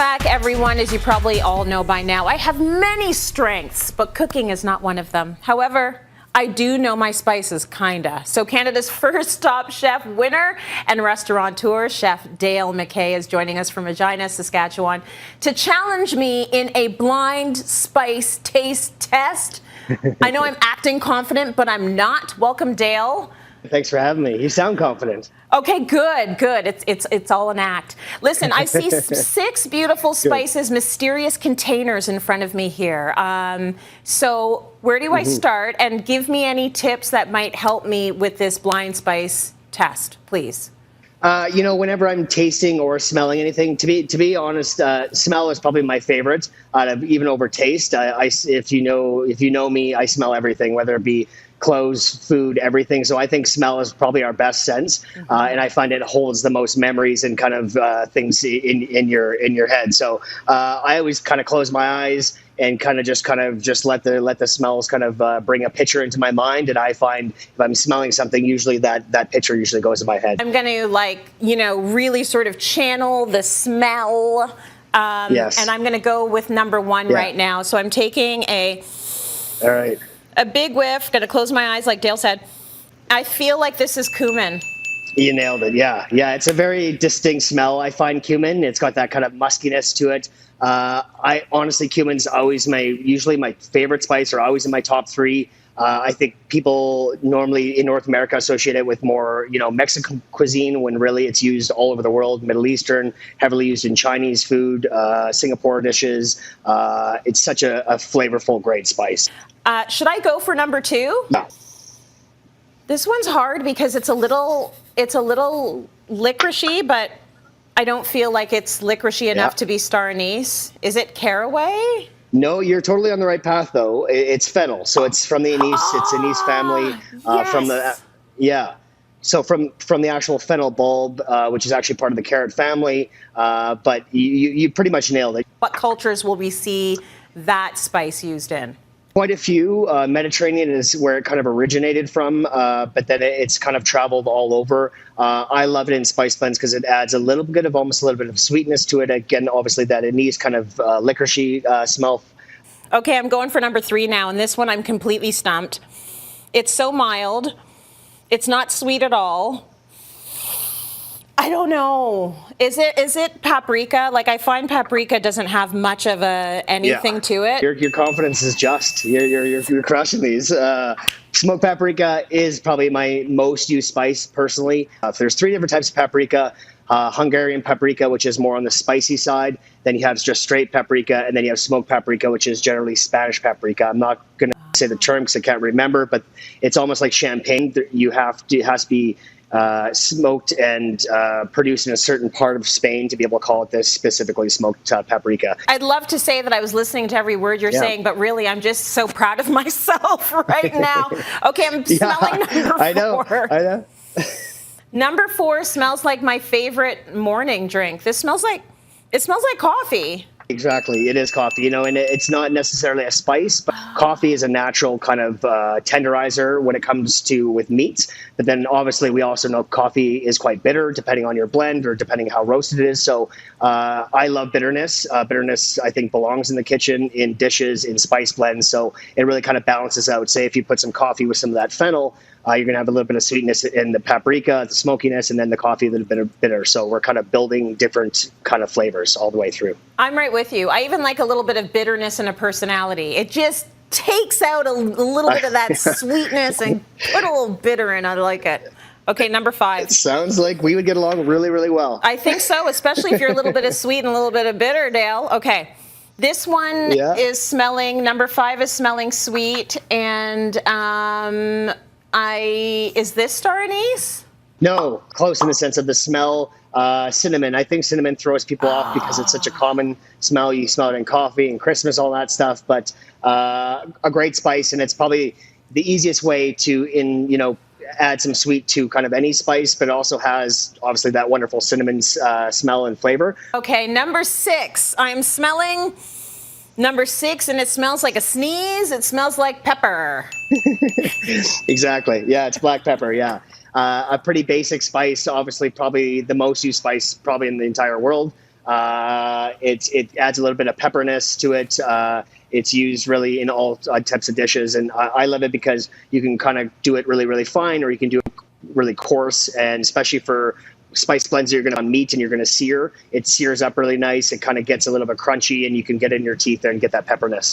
Back, everyone. As you probably all know by now, I have many strengths, but cooking is not one of them. However, I do know my spices, kinda. So Canada's first top chef winner and restaurateur, Chef Dale Mackay, is joining us from Regina, Saskatchewan, to challenge me in a blind spice taste test. I know I'm acting confident, but I'm not. Welcome, Dale. Thanks for having me. You sound confident. Okay, good. It's all an act. Listen, I see 6 beautiful spices, mysterious containers in front of me here. So where do I start? And give me any tips that might help me with this blind spice test, please. Whenever I'm tasting or smelling anything, to be honest, smell is probably my favorite, even over taste. If you know me, I smell everything, whether it be clothes, food, everything. So I think smell is probably our best sense, and I find it holds the most memories and kind of things in your head. So I always kind of close my eyes and kind of just let the smells kind of bring a picture into my mind. And I find if I'm smelling something, usually that picture usually goes in my head. I'm going to really sort of channel the smell. Yes. And I'm going to go with number 1 right now. So I'm taking All right. A big whiff. Going to close my eyes, like Dale said. I feel like this is cumin. You nailed it. Yeah. It's a very distinct smell. I find cumin. It's got that kind of muskiness to it. I honestly, cumin's usually my favorite spice, or always in my top 3. I think people normally in North America associate it with more, Mexican cuisine, when really it's used all over the world. Middle Eastern, heavily used in Chinese food, Singapore dishes. It's such a flavorful, great spice. Should I go for number 2? No. This one's hard because it's a little licoricey, but I don't feel like it's licoricey enough to be star anise. Is it caraway? No, you're totally on the right path, though. It's fennel, so it's from the anise. It's anise family. Yes. So from the actual fennel bulb, which is actually part of the carrot family. But you pretty much nailed it. What cultures will we see that spice used in? Quite a few. Mediterranean is where it kind of originated from, but then it's kind of traveled all over. I love it in spice blends because it adds almost a little bit of sweetness to it. Again, obviously that anise kind of licoricey smell. Okay, I'm going for number 3 now, and this one I'm completely stumped. It's so mild. It's not sweet at all. I don't know. Is it paprika? Like, I find paprika doesn't have much of anything to it. Your confidence is just. You're crushing these. Smoked paprika is probably my most used spice personally. There's 3 different types of paprika. Hungarian paprika, which is more on the spicy side. Then you have just straight paprika, and then you have smoked paprika, which is generally Spanish paprika. I'm not going to say the term because I can't remember, but it's almost like champagne. It has to be smoked and produced in a certain part of Spain to be able to call it this, specifically smoked paprika. I'd love to say that I was listening to every word you're saying, but really I'm just so proud of myself right now. Okay, I'm smelling number 4. I know. Number 4 smells like my favorite morning drink. It smells like coffee. Exactly. It is coffee, and it's not necessarily a spice, but coffee is a natural kind of tenderizer when it comes to with meats. But then obviously we also know coffee is quite bitter depending on your blend or depending how roasted it is. So I love bitterness. Bitterness, I think, belongs in the kitchen, in dishes, in spice blends. So it really kind of balances out. Say if you put some coffee with some of that fennel, you're going to have a little bit of sweetness in the paprika, the smokiness, and then the coffee a little bit of bitter. So we're kind of building different kind of flavors all the way through. I'm right with you. I even like a little bit of bitterness in a personality. It just takes out a little bit of that sweetness and put a little bitter in. I like it. Okay, number 5. It sounds like we would get along really, really well. I think so, especially if you're a little bit of sweet and a little bit of bitter, Dale. Okay. This one is smelling, number 5 is smelling sweet, and is this star anise? No, close in the sense of the smell. Cinnamon. I think cinnamon throws people off because it's such a common smell. You smell it in coffee and Christmas, all that stuff. But a great spice, and it's probably the easiest way to add some sweet to kind of any spice, but it also has obviously that wonderful cinnamon smell and flavor. Okay, number 6. I'm smelling number 6, and it smells like a sneeze. It smells like pepper. Exactly. Yeah, it's black pepper. Yeah. A pretty basic spice, obviously probably the most used spice probably in the entire world. It adds a little bit of pepperness to it. It's used really in all types of dishes, and I love it because you can kind of do it really, really fine, or you can do it really coarse, and especially for spice blends you're going to on meat and you're going to sear, it sears up really nice. It kind of gets a little bit crunchy, and you can get it in your teeth there and get that pepperness.